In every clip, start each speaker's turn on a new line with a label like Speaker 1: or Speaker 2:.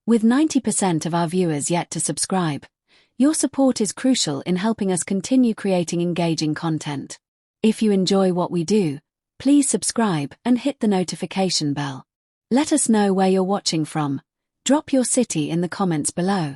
Speaker 1: With 90% of our viewers yet to subscribe, your support is crucial in helping us continue creating engaging content. If you enjoy what we do, please subscribe and hit the notification bell. Let us know where you're watching from. Drop your city in the comments below.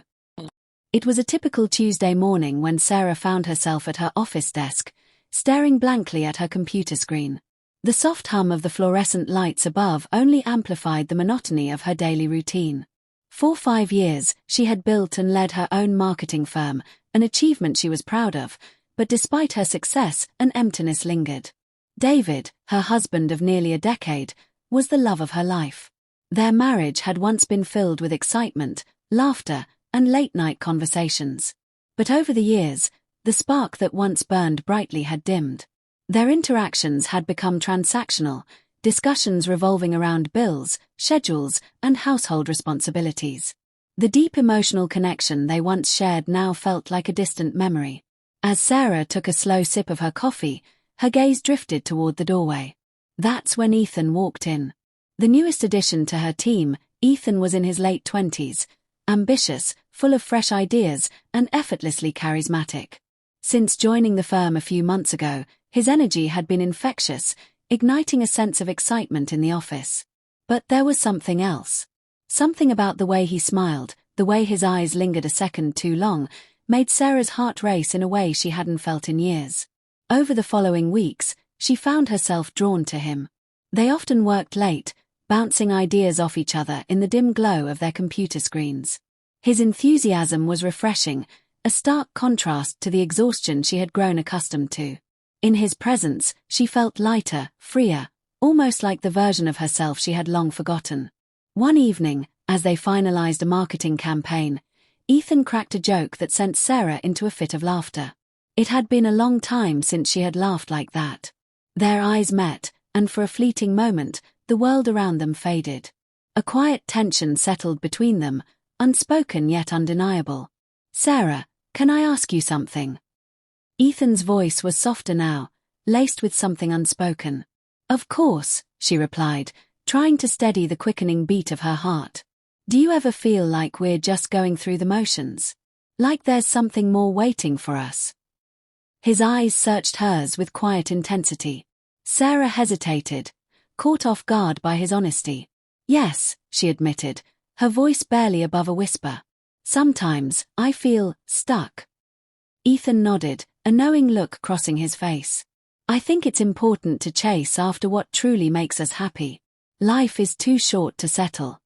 Speaker 1: It was a typical Tuesday morning when Sarah found herself at her office desk, staring blankly at her computer screen. The soft hum of the fluorescent lights above only amplified the monotony of her daily routine. For 5 years, she had built and led her own marketing firm, an achievement she was proud of, but despite her success, an emptiness lingered. David, her husband of nearly a decade, was the love of her life. Their marriage had once been filled with excitement, laughter, and late-night conversations. But over the years, the spark that once burned brightly had dimmed. Their interactions had become transactional, discussions revolving around bills, schedules, and household responsibilities. The deep emotional connection they once shared now felt like a distant memory. As Sarah took a slow sip of her coffee, her gaze drifted toward the doorway. That's when Ethan walked in. The newest addition to her team, Ethan was in his late 20s, ambitious, full of fresh ideas, and effortlessly charismatic. Since joining the firm a few months ago, his energy had been infectious, igniting a sense of excitement in the office. But there was something else. Something about the way he smiled, the way his eyes lingered a second too long, made Sarah's heart race in a way she hadn't felt in years. Over the following weeks, she found herself drawn to him. They often worked late, bouncing ideas off each other in the dim glow of their computer screens. His enthusiasm was refreshing, a stark contrast to the exhaustion she had grown accustomed to. In his presence, she felt lighter, freer, almost like the version of herself she had long forgotten. One evening, as they finalized a marketing campaign, Ethan cracked a joke that sent Sarah into a fit of laughter. It had been a long time since she had laughed like that. Their eyes met, and for a fleeting moment, the world around them faded. A quiet tension settled between them, unspoken yet undeniable. "Sarah, can I ask you something?" Ethan's voice was softer now, laced with something unspoken. "Of course," she replied, trying to steady the quickening beat of her heart. "Do you ever feel like we're just going through the motions? Like there's something more waiting for us?" His eyes searched hers with quiet intensity. Sarah hesitated, caught off guard by his honesty. "Yes," she admitted, her voice barely above a whisper. "Sometimes, I feel stuck." Ethan nodded, a knowing look crossing his face. "I think it's important to chase after what truly makes us happy. Life is too short to settle."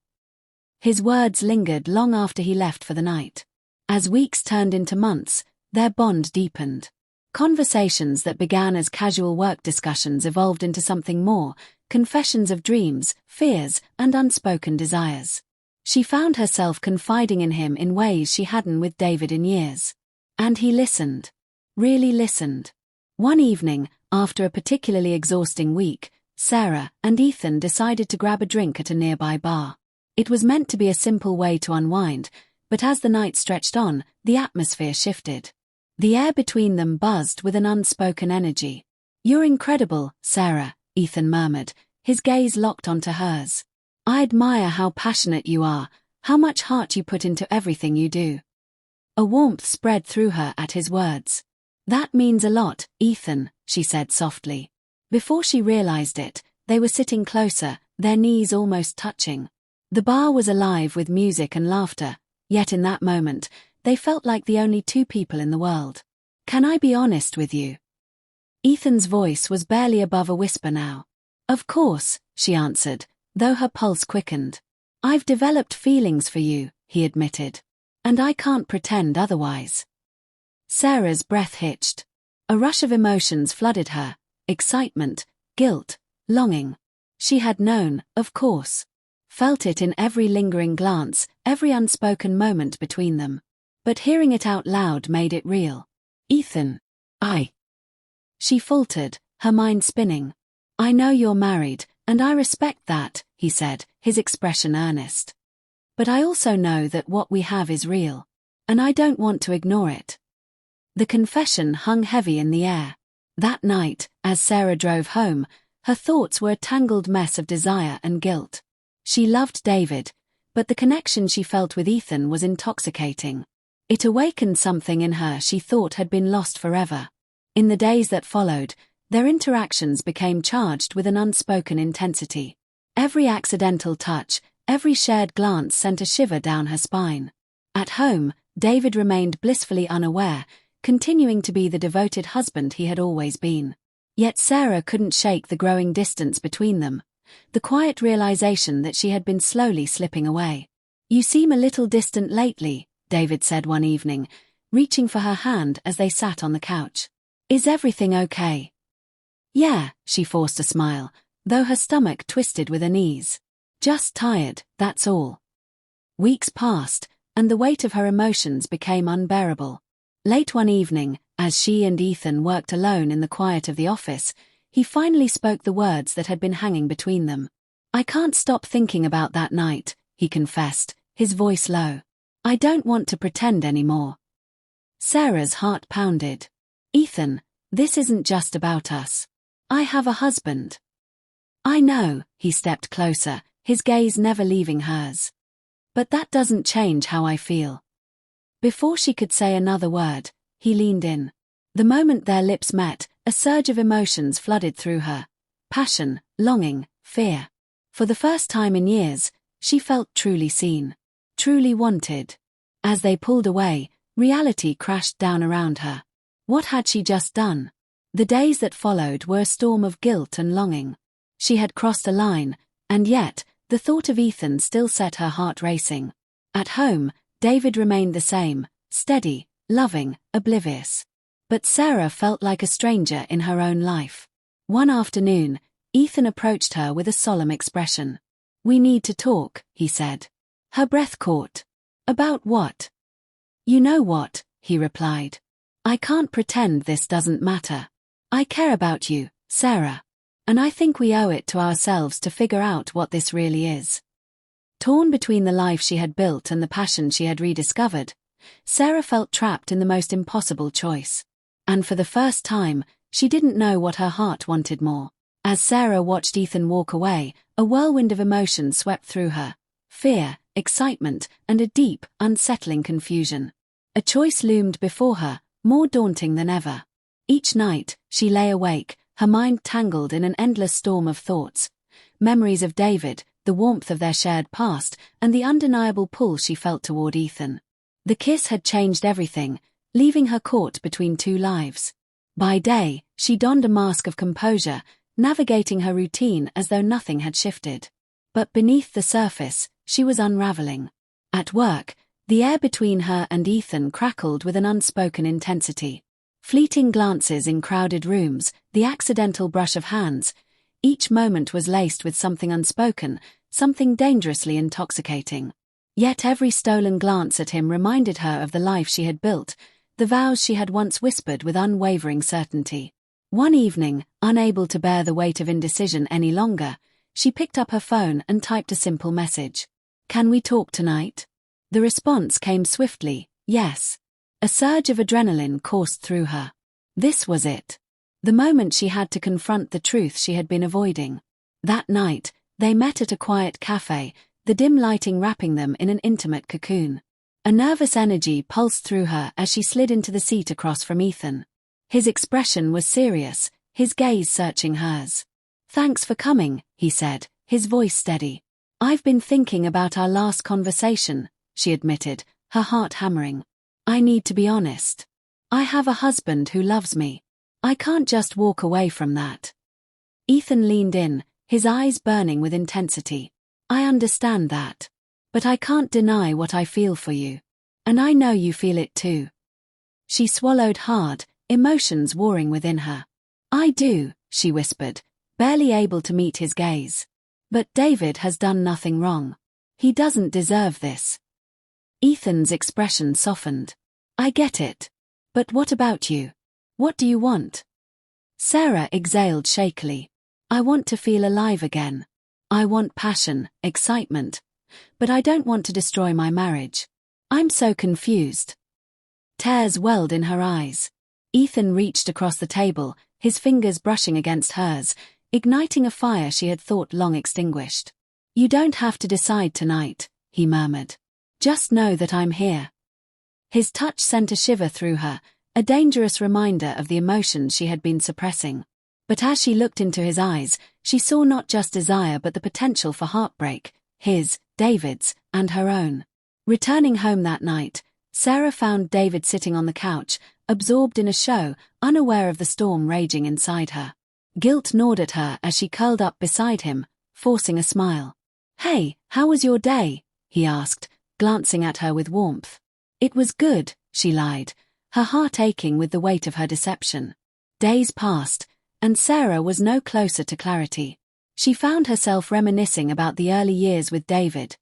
Speaker 1: His words lingered long after he left for the night. As weeks turned into months, their bond deepened. Conversations that began as casual work discussions evolved into something more, confessions of dreams, fears, and unspoken desires. She found herself confiding in him in ways she hadn't with David in years. And he listened. Really listened. One evening, after a particularly exhausting week, Sarah and Ethan decided to grab a drink at a nearby bar. It was meant to be a simple way to unwind, but as the night stretched on, the atmosphere shifted. The air between them buzzed with an unspoken energy. "You're incredible, Sarah," Ethan murmured, his gaze locked onto hers. "I admire how passionate you are, how much heart you put into everything you do." A warmth spread through her at his words. "That means a lot, Ethan," she said softly. Before she realized it, they were sitting closer, their knees almost touching. The bar was alive with music and laughter, yet in that moment, they felt like the only two people in the world. "Can I be honest with you?" Ethan's voice was barely above a whisper now. "Of course," she answered, though her pulse quickened. "I've developed feelings for you," he admitted. "And I can't pretend otherwise." Sarah's breath hitched. A rush of emotions flooded her, excitement, guilt, longing. She had known, of course. Felt it in every lingering glance, every unspoken moment between them. But hearing it out loud made it real. "Ethan, She faltered, her mind spinning. "I know you're married, and I respect that," he said, his expression earnest. "But I also know that what we have is real. And I don't want to ignore it." The confession hung heavy in the air. That night, as Sarah drove home, her thoughts were a tangled mess of desire and guilt. She loved David, But the connection she felt with Ethan was intoxicating. It awakened something in her she thought had been lost forever. In the days that followed, their interactions became charged with an unspoken intensity. Every accidental touch, every shared glance sent a shiver down her spine. At home, David remained blissfully unaware, continuing to be the devoted husband he had always been. Yet Sarah couldn't shake the growing distance between them, the quiet realization that she had been slowly slipping away. "You seem a little distant lately," David said one evening, reaching for her hand as they sat on the couch. "Is everything okay?" "Yeah," she forced a smile, though her stomach twisted with unease. "Just tired, that's all." Weeks passed, and the weight of her emotions became unbearable. Late one evening, as she and Ethan worked alone in the quiet of the office, he finally spoke the words that had been hanging between them. "I can't stop thinking about that night," he confessed, his voice low. "I don't want to pretend anymore." Sarah's heart pounded. "Ethan, this isn't just about us. I have a husband." "I know," he stepped closer, his gaze never leaving hers. "But that doesn't change how I feel." Before she could say another word, he leaned in. The moment their lips met, a surge of emotions flooded through her. Passion, longing, fear. For the first time in years, she felt truly seen, truly wanted. As they pulled away, reality crashed down around her. What had she just done? The days that followed were a storm of guilt and longing. She had crossed a line, and yet, the thought of Ethan still set her heart racing. At home, David remained the same, steady, loving, oblivious. But Sarah felt like a stranger in her own life. One afternoon, Ethan approached her with a solemn expression. "We need to talk," he said. Her breath caught. "About what?" "You know what," he replied. "I can't pretend this doesn't matter. I care about you, Sarah. And I think we owe it to ourselves to figure out what this really is." Torn between the life she had built and the passion she had rediscovered, Sarah felt trapped in the most impossible choice. And for the first time, she didn't know what her heart wanted more. As Sarah watched Ethan walk away, a whirlwind of emotion swept through her. Fear, excitement, and a deep, unsettling confusion. A choice loomed before her, more daunting than ever. Each night, she lay awake, her mind tangled in an endless storm of thoughts. Memories of David, the warmth of their shared past, and the undeniable pull she felt toward Ethan. The kiss had changed everything, leaving her caught between two lives. By day, she donned a mask of composure, navigating her routine as though nothing had shifted. But beneath the surface, she was unraveling. At work, the air between her and Ethan crackled with an unspoken intensity. Fleeting glances in crowded rooms, the accidental brush of hands, each moment was laced with something unspoken, something dangerously intoxicating. Yet every stolen glance at him reminded her of the life she had built, the vows she had once whispered with unwavering certainty. One evening, unable to bear the weight of indecision any longer, she picked up her phone and typed a simple message. "Can we talk tonight?" The response came swiftly, yes. A surge of adrenaline coursed through her. This was it. The moment she had to confront the truth she had been avoiding. That night, they met at a quiet cafe, the dim lighting wrapping them in an intimate cocoon. A nervous energy pulsed through her as she slid into the seat across from Ethan. His expression was serious, his gaze searching hers. "Thanks for coming," he said, his voice steady. "I've been thinking about our last conversation," she admitted, her heart hammering. "I need to be honest. I have a husband who loves me. I can't just walk away from that." Ethan leaned in, his eyes burning with intensity. "I understand that. But I can't deny what I feel for you. And I know you feel it too." She swallowed hard, emotions warring within her. "I do," she whispered, barely able to meet his gaze. "But David has done nothing wrong. He doesn't deserve this." Ethan's expression softened. "I get it. But what about you? What do you want?" Sarah exhaled shakily. "I want to feel alive again. I want passion, excitement. But I don't want to destroy my marriage. I'm so confused." Tears welled in her eyes. Ethan reached across the table, his fingers brushing against hers, igniting a fire she had thought long extinguished. "You don't have to decide tonight," he murmured. Just know that I'm here. His touch sent a shiver through her, a dangerous reminder of the emotions she had been suppressing. But as she looked into his eyes, she saw not just desire but the potential for heartbreak, his, David's, and her own. Returning home that night, Sarah found David sitting on the couch, absorbed in a show, unaware of the storm raging inside her. Guilt gnawed at her as she curled up beside him, forcing a smile. "Hey, how was your day?" he asked, glancing at her with warmth. "It was good," she lied, her heart aching with the weight of her deception. Days passed, and Sarah was no closer to clarity. She found herself reminiscing about the early years with David,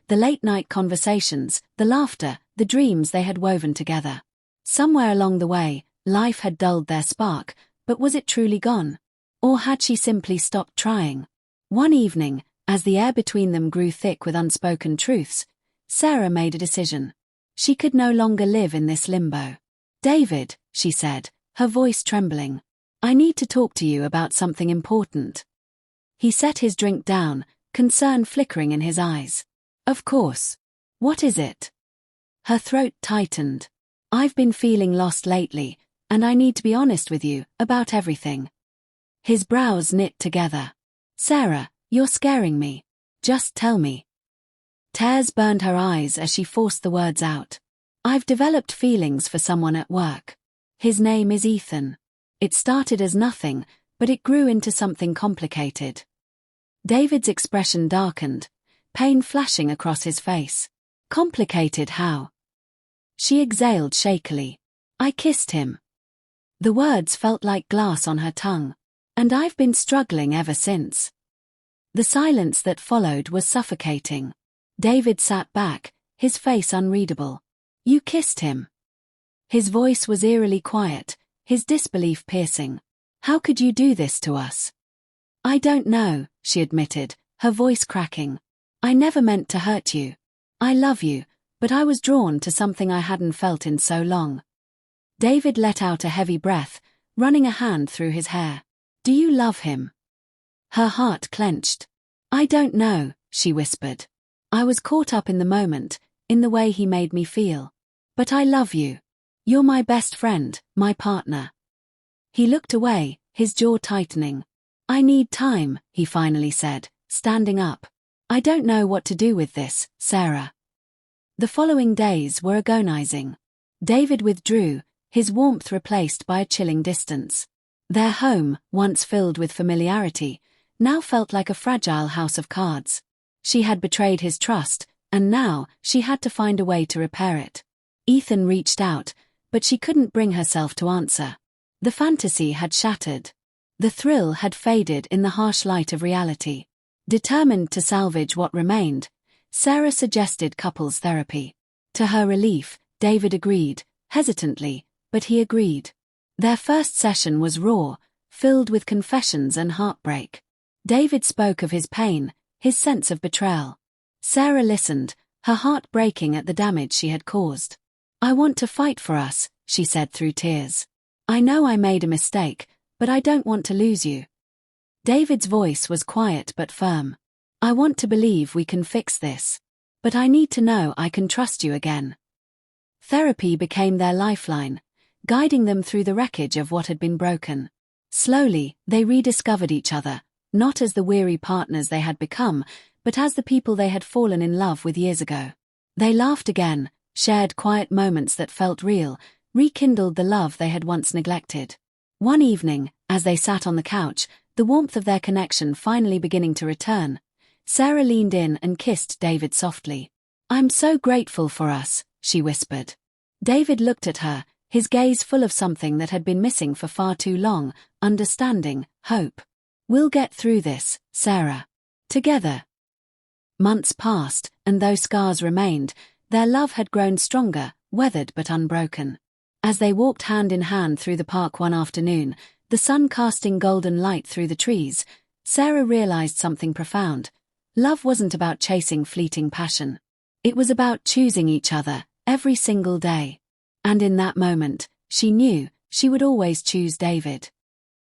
Speaker 1: the late-night conversations, the laughter, the dreams they had woven together. Somewhere along the way, life had dulled their spark, but was it truly gone? Or had she simply stopped trying? One evening, as the air between them grew thick with unspoken truths, Sarah made a decision. She could no longer live in this limbo. "David," she said, her voice trembling, "I need to talk to you about something important." He set his drink down, concern flickering in his eyes. "Of course. What is it?" Her throat tightened. "I've been feeling lost lately, and I need to be honest with you about everything." His brows knit together. "Sarah, you're scaring me. Just tell me." Tears burned her eyes as she forced the words out. "I've developed feelings for someone at work. His name is Ethan. It started as nothing, but it grew into something complicated." David's expression darkened, pain flashing across his face. "Complicated how?" She exhaled shakily. "I kissed him." The words felt like glass on her tongue. "And I've been struggling ever since." The silence that followed was suffocating. David sat back, his face unreadable. "You kissed him?" His voice was eerily quiet, his disbelief piercing. "How could you do this to us?" "I don't know," she admitted, her voice cracking. "I never meant to hurt you. I love you, but I was drawn to something I hadn't felt in so long." David let out a heavy breath, running a hand through his hair. "Do you love him?" Her heart clenched. "I don't know," she whispered. "I was caught up in the moment, in the way he made me feel. But I love you. You're my best friend, my partner." He looked away, his jaw tightening. "I need time," he finally said, standing up. "I don't know what to do with this, Sarah." The following days were agonizing. David withdrew, his warmth replaced by a chilling distance. Their home, once filled with familiarity, now felt like a fragile house of cards. She had betrayed his trust, and now she had to find a way to repair it. Ethan reached out, but she couldn't bring herself to answer. The fantasy had shattered. The thrill had faded in the harsh light of reality. Determined to salvage what remained, Sarah suggested couples therapy. To her relief, David agreed, hesitantly, but he agreed. Their first session was raw, filled with confessions and heartbreak. David spoke of his pain, his sense of betrayal. Sarah listened, her heart breaking at the damage she had caused. "I want to fight for us," she said through tears. "I know I made a mistake, but I don't want to lose you." David's voice was quiet but firm. "I want to believe we can fix this. But I need to know I can trust you again." Therapy became their lifeline, guiding them through the wreckage of what had been broken. Slowly, they rediscovered each other, not as the weary partners they had become, but as the people they had fallen in love with years ago. They laughed again, shared quiet moments that felt real, rekindled the love they had once neglected. One evening, as they sat on the couch, the warmth of their connection finally beginning to return, Sarah leaned in and kissed David softly. "I'm so grateful for us," she whispered. David looked at her, his gaze full of something that had been missing for far too long, understanding, hope. "We'll get through this, Sarah. Together." Months passed, and though scars remained, their love had grown stronger, weathered but unbroken. As they walked hand in hand through the park one afternoon, the sun casting golden light through the trees, Sarah realized something profound. Love wasn't about chasing fleeting passion. It was about choosing each other, every single day. And in that moment, she knew she would always choose David.